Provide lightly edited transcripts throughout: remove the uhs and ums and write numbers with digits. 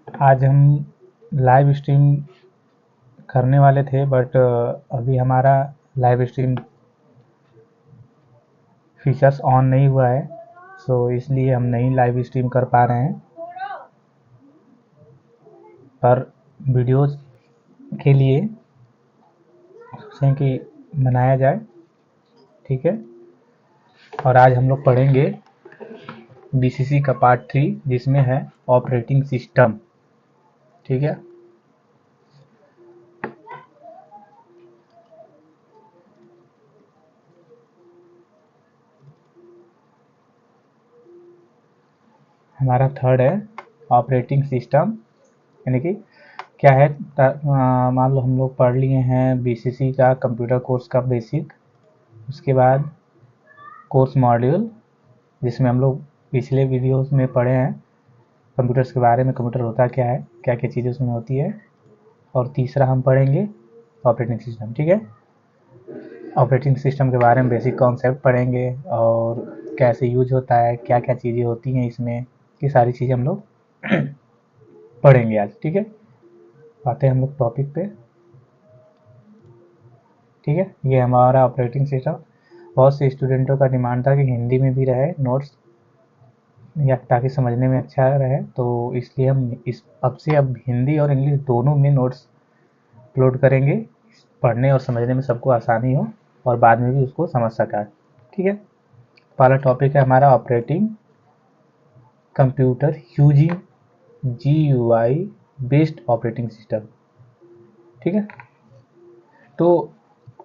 आज हम live stream करने वाले थे बट अभी हमारा लाइव स्ट्रीम फीचर्स ऑन नहीं हुआ है, सो इसलिए हम नहीं लाइव स्ट्रीम कर पा रहे हैं। पर वीडियोस के लिए सोचें कि बनाया जाए, ठीक है। और आज हम लोग पढ़ेंगे बीसीसी का पार्ट 3 जिसमें है ऑपरेटिंग सिस्टम, ठीक है। हमारा थर्ड है ऑपरेटिंग सिस्टम, यानी कि क्या है। मान लो हम लोग पढ़ लिए हैं बीसीसी का कंप्यूटर कोर्स का बेसिक, उसके बाद कोर्स मॉड्यूल जिसमें हम लोग पिछले वीडियोस में पढ़े हैं कंप्यूटर्स के बारे में, कंप्यूटर होता क्या है, क्या क्या चीज़ें उसमें होती है। और तीसरा हम पढ़ेंगे ऑपरेटिंग सिस्टम, ठीक है। ऑपरेटिंग सिस्टम के बारे में बेसिक कॉन्सेप्ट पढ़ेंगे और कैसे यूज होता है, क्या क्या चीज़ें होती हैं इसमें, ये सारी चीज़ें हम लोग पढ़ेंगे आज, ठीक है। आते हैं हम लोग टॉपिक पे, ठीक है। ये हमारा ऑपरेटिंग सिस्टम, बहुत से स्टूडेंटों का डिमांड था कि हिंदी में भी रहे नोट्स, या ताकि समझने में अच्छा रहे, तो इसलिए हम अब हिंदी और इंग्लिश दोनों में नोट्स अपलोड करेंगे, पढ़ने और समझने में सबको आसानी हो और बाद में भी उसको समझ सका, ठीक है। पहला टॉपिक है हमारा operating computer using GUI based operating system, ठीक है। तो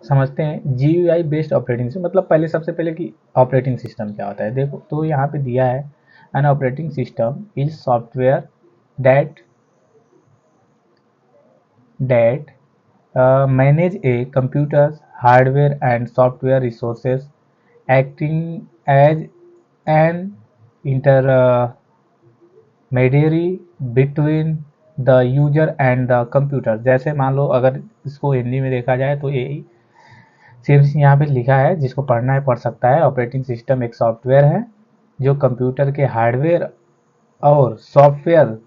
समझते हैं GUI बेस्ड ऑपरेटिंग सिस्टम मतलब पहले सबसे पहले कि ऑपरेटिंग सिस्टम क्या होता है। देखो तो यहाँ पे दिया है an operating system is software that that manage a computer's hardware and software resources acting as an intermediary between the user and the computer। जैसे मान लो अगर इसको हिंदी में देखा जाए तो यही सिर्फ यहाँ पे लिखा है, जिसको पढ़ना है पढ़ सकता है। ऑपरेटिंग सिस्टम एक सॉफ्टवेयर है जो कंप्यूटर के हार्डवेयर और सॉफ्टवेयर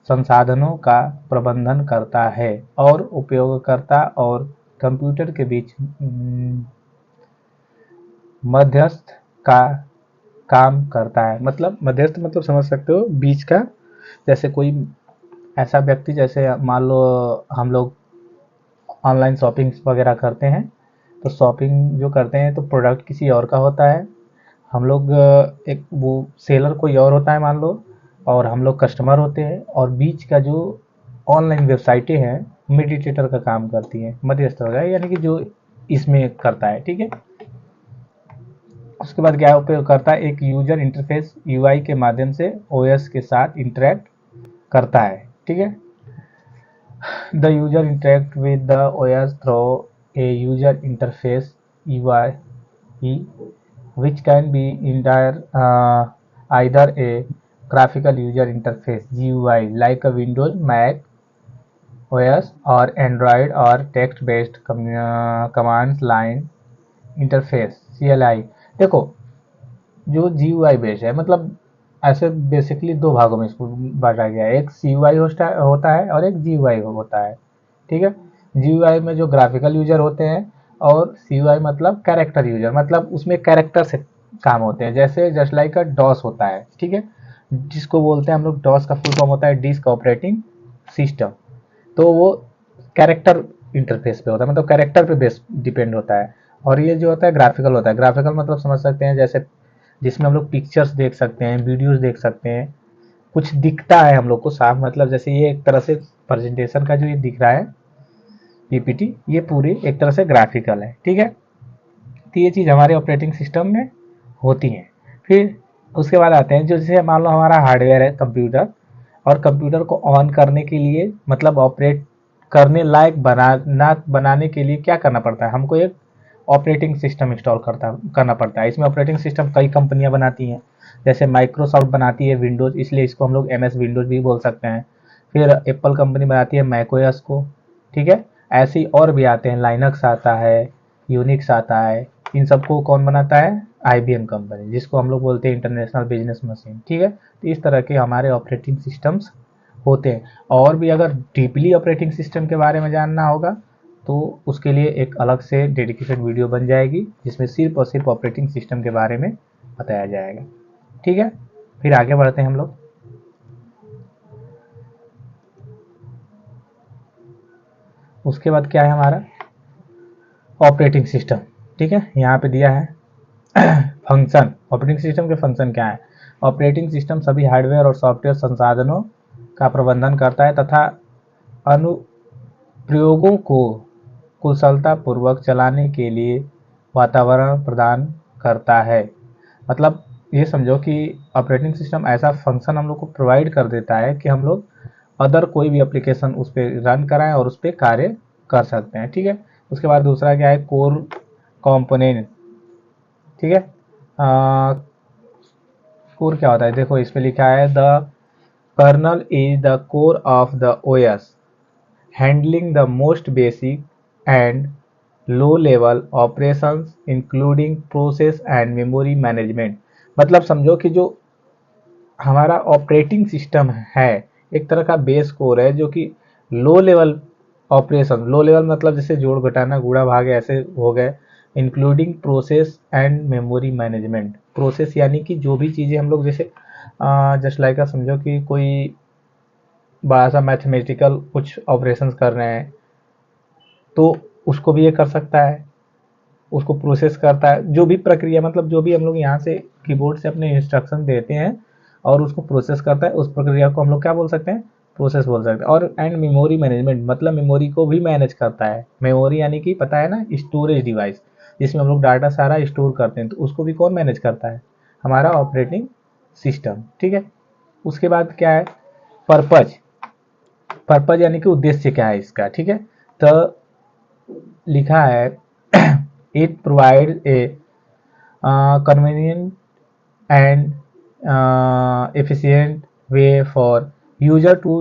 संसाधनों का प्रबंधन करता है और उपयोगकर्ता और कंप्यूटर के बीच मध्यस्थ का काम करता है। मतलब मध्यस्थ मतलब समझ सकते हो, बीच का। जैसे कोई ऐसा व्यक्ति, जैसे मान लो हम लोग ऑनलाइन शॉपिंग वगैरह करते हैं, तो शॉपिंग जो करते हैं तो प्रोडक्ट किसी और का होता है, हम लोग एक वो सेलर कोई और होता है मान लो, और हम लोग कस्टमर होते हैं, और बीच का जो ऑनलाइन वेबसाइटें हैं मीडिएटर का काम करती हैं, मध्यस्थ होगा, यानी कि जो इसमें करता है, ठीक है। उसके बाद क्या उपयोग करता है, एक यूजर इंटरफेस UI के माध्यम से OS के साथ इंटरेक्ट करता है, ठीक है। The user interact with the OS through a user interface UI which can be either a graphical user interface GUI like a Windows, Mac OS or Android, or text based commands line interface CLI। देखो जो GUI based है, मतलब ऐसे basically दो भागों में इसको बांटा गया है, एक CUI होता है और एक GUI होता है, ठीक है। GUI में जो ग्राफिकल यूजर होते हैं, और CUI मतलब कैरेक्टर यूजर, मतलब उसमें कैरेक्टर से काम होते हैं, जैसे जस्ट लाइक अ डॉस होता है, ठीक है, जिसको बोलते हैं हम लोग, डॉस का फुल फॉर्म होता है डिस्क ऑपरेटिंग सिस्टम। तो वो कैरेक्टर इंटरफेस पे होता है, मतलब कैरेक्टर पे बेस डिपेंड होता है। और ये जो होता है ग्राफिकल होता है, ग्राफिकल मतलब समझ सकते हैं जैसे जिसमें हम लोग पिक्चर्स देख सकते हैं, वीडियोस देख सकते हैं, कुछ दिखता है हम लोग को साफ, मतलब जैसे ये एक तरह से प्रेजेंटेशन का जो ये दिख रहा है PPT, ये पूरी एक तरह से ग्राफिकल है, ठीक है। तो ये चीज़ हमारे ऑपरेटिंग सिस्टम में होती हैं। फिर उसके बाद आते हैं जो, जैसे मान लो हमारा हार्डवेयर है कंप्यूटर, और कंप्यूटर को ऑन करने के लिए, मतलब ऑपरेट करने लायक बनाने के लिए क्या करना पड़ता है, हमको एक ऑपरेटिंग सिस्टम इंस्टॉल करना पड़ता है। इसमें ऑपरेटिंग सिस्टम कई कंपनियां बनाती हैं, जैसे माइक्रोसॉफ्ट बनाती है विंडोज़, इसलिए इसको हम लोग MS विंडोज़ भी बोल सकते हैं। फिर एप्पल कंपनी बनाती है मैकओएस को, ठीक है। ऐसे ही और भी आते हैं, लाइनक्स आता है, यूनिक्स आता है, इन सबको कौन बनाता है, IBM कंपनी, जिसको हम लोग बोलते हैं इंटरनेशनल बिजनेस मशीन, ठीक है। तो इस तरह के हमारे ऑपरेटिंग सिस्टम्स होते हैं। और भी अगर डीपली ऑपरेटिंग सिस्टम के बारे में जानना होगा तो उसके लिए एक अलग से डेडिकेटेड वीडियो बन जाएगी जिसमें सिर्फ और सिर्फ ऑपरेटिंग सिस्टम के बारे में बताया जाएगा। ठीक है, फिर आगे बढ़ते हैं हम लोग। उसके बाद क्या है हमारा ऑपरेटिंग सिस्टम। ठीक है, यहाँ पे दिया है फंक्शन। ऑपरेटिंग सिस्टम के फंक्शन क्या है? ऑपरेटिंग सिस्टम सभी हार्डवेयर और सॉफ्टवेयर संसाधनों का प्रबंधन करता है तथा अनुप्रयोगों को कुशलतापूर्वक चलाने के लिए वातावरण प्रदान करता है। मतलब ये समझो कि ऑपरेटिंग सिस्टम ऐसा फंक्शन हम लोग को प्रोवाइड कर देता है कि हम लोग अदर कोई भी एप्लीकेशन उस पर रन कराएं और उस पर कार्य कर सकते हैं। ठीक है, उसके बाद दूसरा क्या है कोर कंपोनेंट। ठीक है, कोर क्या होता है? देखो इस पे लिखा है the kernel is the core of the OS handling the most basic and low level operations including process and memory management. मतलब समझो कि जो हमारा ऑपरेटिंग सिस्टम है एक तरह का बेस कोर है जो कि low level operation, low level मतलब जैसे जोड़ घटाना गुणा भाग ऐसे हो गए, including process and memory management. Process यानी कि जो भी चीज़ें हम लोग जैसे जस्ट लाइक समझो कि कोई बड़ा सा मैथमेटिकल कुछ ऑपरेशंस कर रहे हैं तो उसको भी ये कर सकता है, उसको प्रोसेस करता है। जो भी प्रक्रिया मतलब जो भी हम लोग यहाँ से कीबोर्ड से अपने इंस्ट्रक्शन देते हैं और उसको प्रोसेस करता है, उस प्रक्रिया को हम लोग क्या बोल सकते हैं? प्रोसेस बोल सकते हैं। और एंड मेमोरी मैनेजमेंट मतलब मेमोरी को भी मैनेज करता है। मेमोरी यानी कि पता है ना, स्टोरेज डिवाइस जिसमें हम लोग डाटा सारा स्टोर करते हैं, तो उसको भी कौन मैनेज करता है? हमारा ऑपरेटिंग सिस्टम। ठीक है, उसके बाद क्या है पर्पज। पर्पज यानी कि उद्देश्य क्या है इसका? ठीक है, तो लिखा है it provide a convenient and efficient way for user to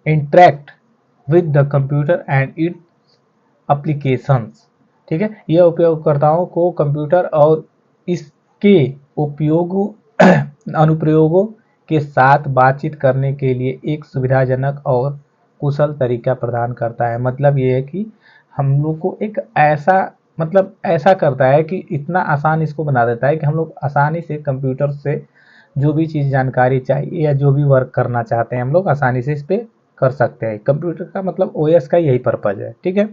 interact with the computer and its applications। ठीक है, यह उपयोगकर्ताओं को कंप्यूटर और इसके उपयोग अनुप्रयोगों के साथ बातचीत करने के लिए एक सुविधाजनक और कुशल तरीका प्रदान करता है। मतलब ये है कि हम लोग को एक ऐसा मतलब ऐसा करता है कि इतना आसान इसको बना देता है कि हम लोग आसानी से कंप्यूटर से जो भी चीज़ जानकारी चाहिए या जो भी वर्क करना चाहते हैं हम लोग आसानी से इस पर कर सकते हैं। कंप्यूटर का मतलब ओएस का यही पर्पज है। ठीक है,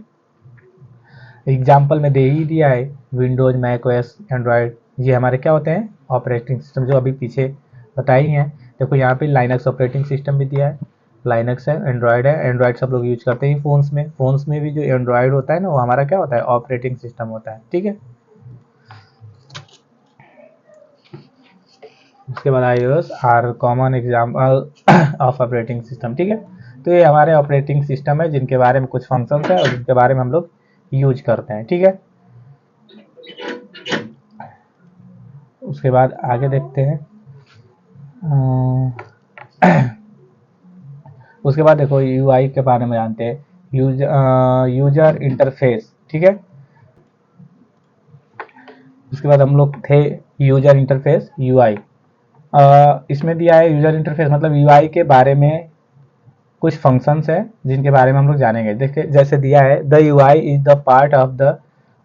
एग्जाम्पल में दे ही दिया है विंडोज, मैक ओएस, एंड्रॉयड, ये हमारे क्या होते हैं? ऑपरेटिंग सिस्टम, जो अभी पीछे बताई हैं। देखो यहाँ पे लाइनक्स ऑपरेटिंग सिस्टम भी दिया है, लाइनक्स है, एंड्रॉयड है। एंड्रॉयड सब लोग यूज करते हैं फोन्स में। फोन्स में भी जो एंड्रॉयड होता है ना वो हमारा क्या होता है? ऑपरेटिंग सिस्टम होता है। ठीक है, उसके बाद iOS are common example of operating system. ठीक है, तो ये हमारे ऑपरेटिंग सिस्टम है जिनके बारे में कुछ फंक्शंस है और जिनके बारे में हम लोग यूज करते हैं। ठीक है, उसके बाद आगे देखते हैं। उसके बाद देखो यूआई के बारे में जानते हैं, यूजर इंटरफेस। ठीक है, उसके बाद हम लोग थे यूजर इंटरफेस यूआई। इसमें दिया है यूजर इंटरफेस मतलब यूआई के बारे में कुछ फंक्शंस है जिनके बारे में हम लोग जानेंगे। देखिए जैसे दिया है the UI is the part of the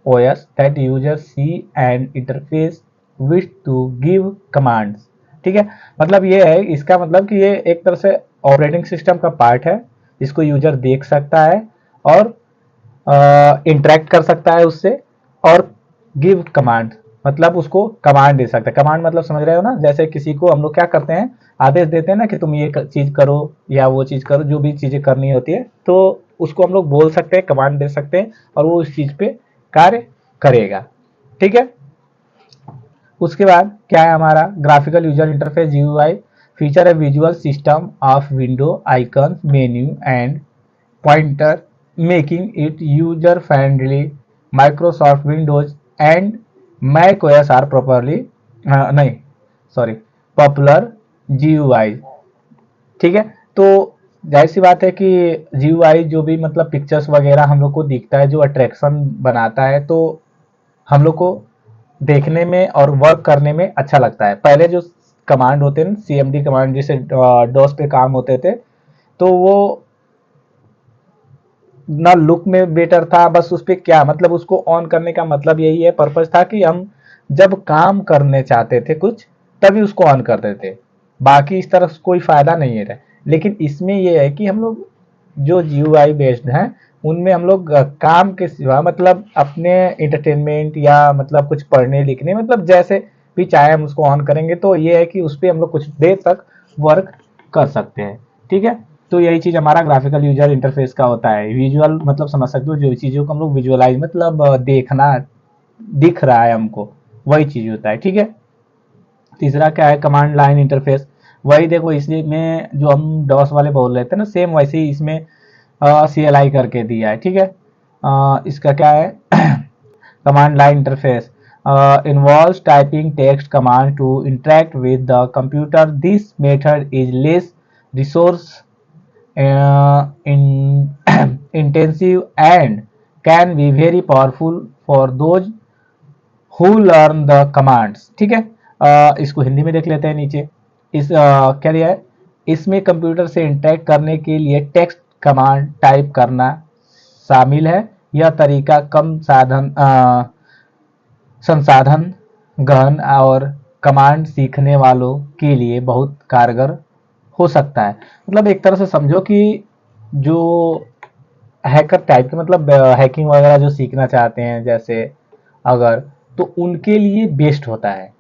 OS that user see and interface wish to give commands. ठीक है, मतलब ये है, इसका मतलब कि ये एक तरह से ऑपरेटिंग सिस्टम का पार्ट है जिसको यूजर देख सकता है और इंटरेक्ट कर सकता है उससे, और गिव कमांड मतलब उसको कमांड दे सकता है। कमांड मतलब समझ रहे हो ना, जैसे किसी को हम लोग क्या करते हैं, आदेश देते हैं ना कि तुम ये चीज करो या वो चीज करो, जो भी चीजें करनी होती है तो उसको हम लोग बोल सकते हैं, कमांड दे सकते हैं और वो उस चीज पे कार्य करेगा। ठीक है, उसके बाद क्या है हमारा graphical user interface GUI feature a visual system of window icon menu and pointer making it user friendly. Microsoft Windows and Mac OS are properly नहीं सॉरी पॉपुलर जीयूआई। ठीक है, तो जाहिर सी बात है कि जीयूआई जो भी मतलब पिक्चर्स वगैरह हम लोग को दिखता है, जो अट्रैक्शन बनाता है, तो हम लोग को देखने में और वर्क करने में अच्छा लगता है। पहले जो कमांड होते हैं सीएमडी कमांड जिसे डॉस पे काम होते थे, तो वो ना लुक में बेटर था, बस उस पर क्या मतलब उसको ऑन करने का मतलब यही है, पर्पज था कि हम जब काम करने चाहते थे कुछ तभी उसको ऑन करते थे, बाकी इस तरफ कोई फायदा नहीं है। लेकिन इसमें यह है कि हम लोग जो जीयूआई बेस्ड हैं उनमें हम लोग काम के सिवा मतलब अपने इंटरटेनमेंट या मतलब कुछ पढ़ने लिखने मतलब जैसे भी चाहे हम उसको ऑन करेंगे तो ये है कि उस पर हम लोग कुछ देर तक वर्क कर सकते हैं। ठीक है, तो यही चीज हमारा ग्राफिकल यूजर इंटरफेस का होता है। विजुअल मतलब समझ सकते हो जो चीजों को हम लोग विजुअलाइज मतलब देखना, दिख रहा है हमको, वही चीज होता है। ठीक है, तीसरा क्या है, कमांड लाइन इंटरफेस। वही देखो इसमें जो हम डॉस वाले बोल रहे थे ना, सेम वैसे ही इसमें CLI करके दिया है। ठीक है, इसका क्या है command line interface involves typing text command to interact with the computer. This method is less resource in intensive and can be very powerful for those who learn the commands. ठीक है, इसको हिंदी में देख लेते हैं। नीचे इस क्या दिया है, इसमें कंप्यूटर से इंटरेक्ट करने के लिए टेक्स्ट कमांड टाइप करना शामिल है। यह तरीका कम संसाधन गहन और कमांड सीखने वालों के लिए बहुत कारगर हो सकता है। मतलब एक तरह से समझो कि जो हैकर टाइप के मतलब हैकिंग वगैरह जो सीखना चाहते हैं जैसे अगर, तो उनके लिए बेस्ट होता है,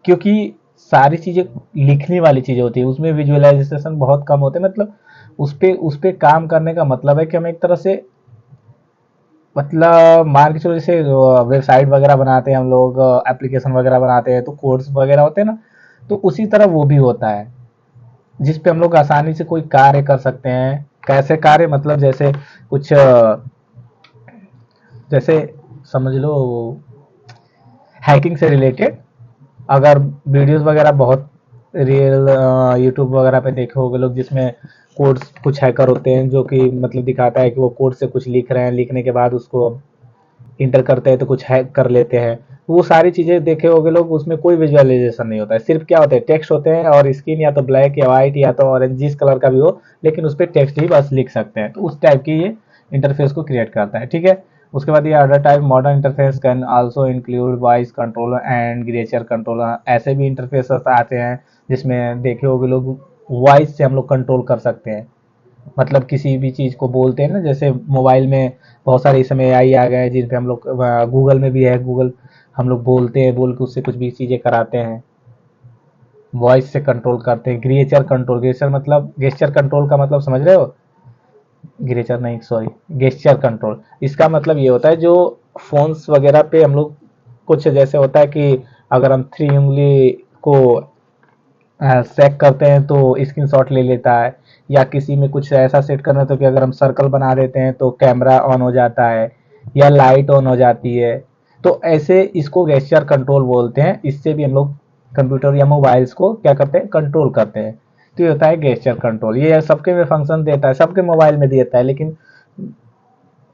क्योंकि सारी चीजें लिखने वाली चीजें होती है, उसमें विजुअलाइजेशन बहुत कम होते हैं। मतलब उस पे काम करने का मतलब है कि हम एक तरह से मतलब मान के चलो जैसे वेबसाइट वगैरह बनाते हैं हम लोग, एप्लीकेशन वगैरह बनाते हैं तो कोड्स वगैरह होते हैं ना, तो उसी तरह वो भी होता है जिस पे हम लोग आसानी से कोई कार्य कर सकते हैं। कैसे कार्य मतलब जैसे कुछ जैसे समझ लो हैकिंग से रिलेटेड, अगर वीडियोस वगैरह बहुत रियल यूट्यूब वगैरह पे देखे होगे लोग जिसमें कोड्स कुछ हैकर होते हैं जो कि मतलब दिखाता है कि वो कोड से कुछ लिख रहे हैं, लिखने के बाद उसको इंटर करते हैं तो कुछ हैक कर लेते हैं। वो सारी चीजें देखे होगे लोग, उसमें कोई विजुअलाइजेशन नहीं होता है, सिर्फ क्या होता है टेक्स्ट होते हैं और स्क्रीन या तो ब्लैक या व्हाइट या तो ऑरेंज जिस कलर का भी हो, लेकिन उस पर टेक्स्ट ही बस लिख सकते हैं। तो उस टाइप की ये इंटरफेस को क्रिएट करता है। ठीक है, उसके बाद ये other type modern interface can also include voice controller and gesture controller. ऐसे भी इंटरफेस आते हैं जिसमें देखे होगे लोग वॉइस से हम लोग कंट्रोल कर सकते हैं। मतलब किसी भी चीज को बोलते हैं ना, जैसे मोबाइल में बहुत सारे इस समय एआई आ गए हैं जिन पे हम लोग, गूगल में भी है, गूगल हम लोग बोलते हैं, बोल के उससे कुछ भी चीजें कराते हैं, वॉइस से कंट्रोल करते हैं। ग्रेचर कंट्रोल, गेस्चर मतलब गेस्चर कंट्रोल का मतलब समझ रहे हो, ग्रेचर नहीं सॉरी, गेस्चर कंट्रोल, इसका मतलब ये होता है जो फोन्स वगैरह पे हम लोग कुछ जैसे होता है कि अगर हम 3 उंगली को सेक करते हैं तो स्क्रीनशॉट ले लेता है, या किसी में कुछ ऐसा सेट करना तो कि अगर हम सर्कल बना देते हैं तो कैमरा ऑन हो जाता है या लाइट ऑन हो जाती है। तो ऐसे इसको गेस्चर कंट्रोल बोलते हैं। इससे भी हम लोग कंप्यूटर या मोबाइल्स को क्या करते हैं, कंट्रोल करते हैं। तो ये होता है गेस्चर कंट्रोल। ये सबके में फंक्शन देता है, सबके मोबाइल में देता है, लेकिन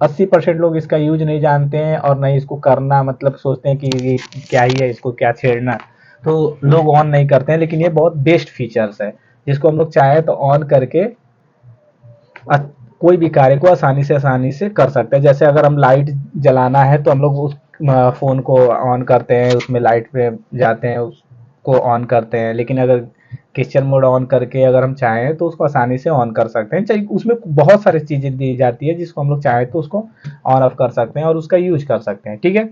80% लोग इसका यूज नहीं जानते हैं और नहीं इसको करना मतलब सोचते हैं कि ये क्या ही है, इसको क्या छेड़ना, तो लोग ऑन नहीं करते हैं। लेकिन ये बहुत बेस्ट फीचर्स है जिसको हम लोग चाहे तो ऑन करके कोई भी कार्य को आसानी से कर सकते हैं। जैसे अगर हम लाइट जलाना है तो हम लोग उस फोन को ऑन करते हैं, उसमें लाइट पे जाते हैं, उसको ऑन करते हैं। लेकिन अगर किचन मोड ऑन करके अगर हम चाहें तो उसको आसानी से ऑन कर सकते हैं। चाहिए उसमें बहुत सारी चीजें दी जाती है जिसको हम लोग चाहें तो उसको ऑन ऑफ कर सकते हैं और उसका यूज कर सकते हैं। ठीक है,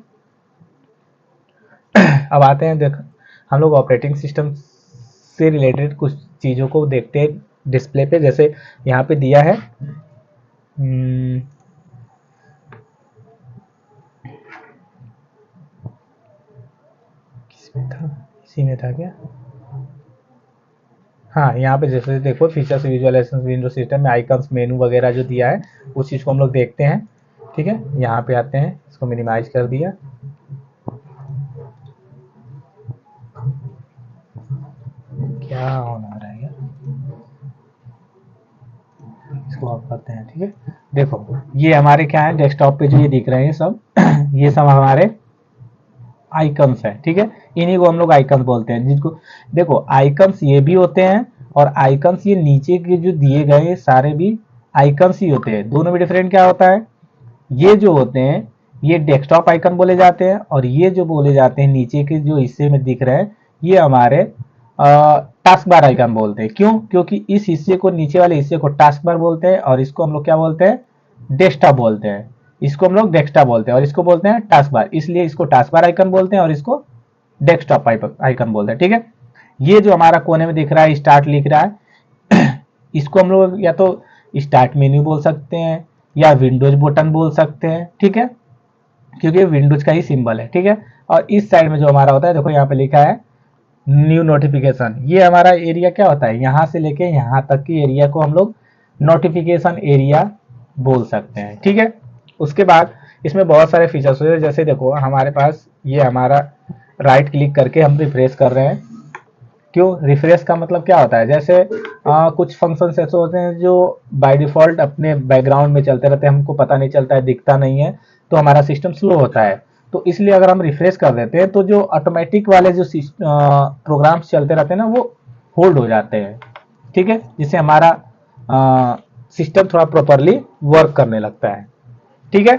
अब आते हैं देख हम लोग ऑपरेटिंग सिस्टम से रिलेटेड कुछ चीज़ों को देखते हैं डिस्प्ले पे। जैसे यहाँ पे दिया है किसमें था, इसी में था क्या, हाँ यहाँ पे जैसे देखो फीचर्स विजुअलाइजेशन विंडो सिस्टम में आइकन्स मेनू वगैरह जो दिया है उस चीज़ को हम लोग देखते हैं। ठीक है, यहाँ पे आते हैं, इसको मिनिमाइज कर दिया, क्या ऑन हो रहा है, इसको ऑफ करते हैं। ठीक है, देखो ये हमारे क्या है डेस्कटॉप पे जो ये दिख रहे हैं सब ये सब हमारे आइकन्स है। ठीक है, इन्हीं को हम लोग आइकन्स बोलते हैं, जिनको देखो आइकन्स ये भी होते हैं और आइकन्स ये नीचे के जो दिए गए सारे भी आइकन्स ही होते हैं। दोनों में डिफरेंट क्या होता है, ये जो होते हैं ये डेस्कटॉप आइकन बोले जाते हैं, और ये जो बोले जाते हैं नीचे के जो हिस्से में दिख रहे हैं ये हमारे टास्क बार आइकन बोलते हैं। क्यों? क्योंकि इस हिस्से को, नीचे वाले हिस्से को टास्क बार बोलते हैं, और इसको हम लोग क्या बोलते हैं, डेस्कटॉप बोलते हैं। इसको हम लोग डेस्कटॉप बोलते हैं और इसको बोलते हैं टास्क बार, इसलिए इसको टास्क बार आइकन बोलते हैं और इसको डेस्कटॉप आइकन बोलते हैं। ठीक है, ये जो हमारा कोने में दिख रहा है स्टार्ट लिख रहा है इसको हम लोग या तो स्टार्ट मेन्यू बोल सकते हैं या विंडोज बटन बोल सकते हैं। ठीक है, क्योंकि विंडोज का ही सिंबल है। ठीक है, और इस साइड में जो हमारा होता है, देखो यहाँ पे लिखा है न्यू नोटिफिकेशन। ये हमारा एरिया क्या होता है, यहाँ से लेके यहाँ तक की एरिया को हम लोग नोटिफिकेशन एरिया बोल सकते हैं। ठीक है, उसके बाद इसमें बहुत सारे फीचर्स होते हैं। जैसे देखो हमारे पास ये हमारा राइट क्लिक करके हम रिफ्रेश कर रहे हैं। क्यों रिफ्रेश का मतलब क्या होता है, जैसे कुछ फंक्शन ऐसे होते हैं जो बाय डिफॉल्ट अपने बैकग्राउंड में चलते रहते हैं, हमको पता नहीं चलता है, दिखता नहीं है, तो हमारा सिस्टम स्लो होता है। तो इसलिए अगर हम रिफ्रेश कर देते हैं तो जो ऑटोमेटिक वाले जो प्रोग्राम्स चलते रहते हैं ना वो होल्ड हो जाते हैं। ठीक है, जिससे हमारा सिस्टम थोड़ा प्रॉपरली वर्क करने लगता है। ठीक है,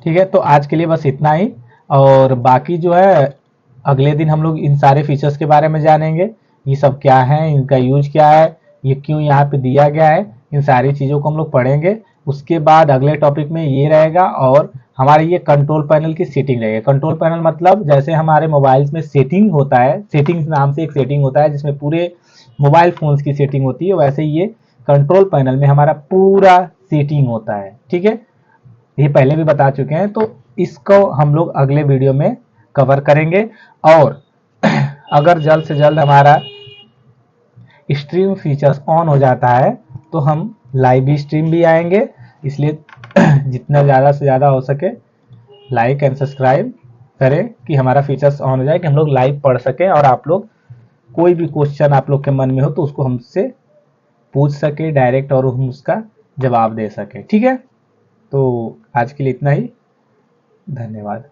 ठीक है, तो आज के लिए बस इतना ही, और बाकी जो है अगले दिन हम लोग इन सारे फीचर्स के बारे में जानेंगे, ये सब क्या है, इनका यूज क्या है, ये क्यों यहाँ पे दिया गया है, इन सारी चीज़ों को हम लोग पढ़ेंगे। उसके बाद अगले टॉपिक में ये रहेगा, और हमारे ये कंट्रोल पैनल की सेटिंग रहेगी। कंट्रोल पैनल मतलब जैसे हमारे मोबाइल्स में सेटिंग होता है, सेटिंग्स नाम से एक सेटिंग होता है जिसमें पूरे मोबाइल फोन्स की सेटिंग होती है, वैसे ही ये कंट्रोल पैनल में हमारा पूरा सेटिंग होता है। ठीक है, ये पहले भी बता चुके हैं, तो इसको हम लोग अगले वीडियो में कवर करेंगे। और अगर जल्द से जल्द हमारा स्ट्रीम फीचर्स ऑन हो जाता है तो हम लाइव स्ट्रीम भी आएंगे, इसलिए जितना ज़्यादा से ज़्यादा हो सके लाइक एंड सब्सक्राइब करें कि हमारा फीचर्स ऑन हो जाए, कि हम लोग लाइव पढ़ सकें और आप लोग कोई भी क्वेश्चन आप लोग के मन में हो तो उसको हमसे पूछ सके डायरेक्ट और हम उसका जवाब दे सके। ठीक है, तो आज के लिए इतना ही, धन्यवाद।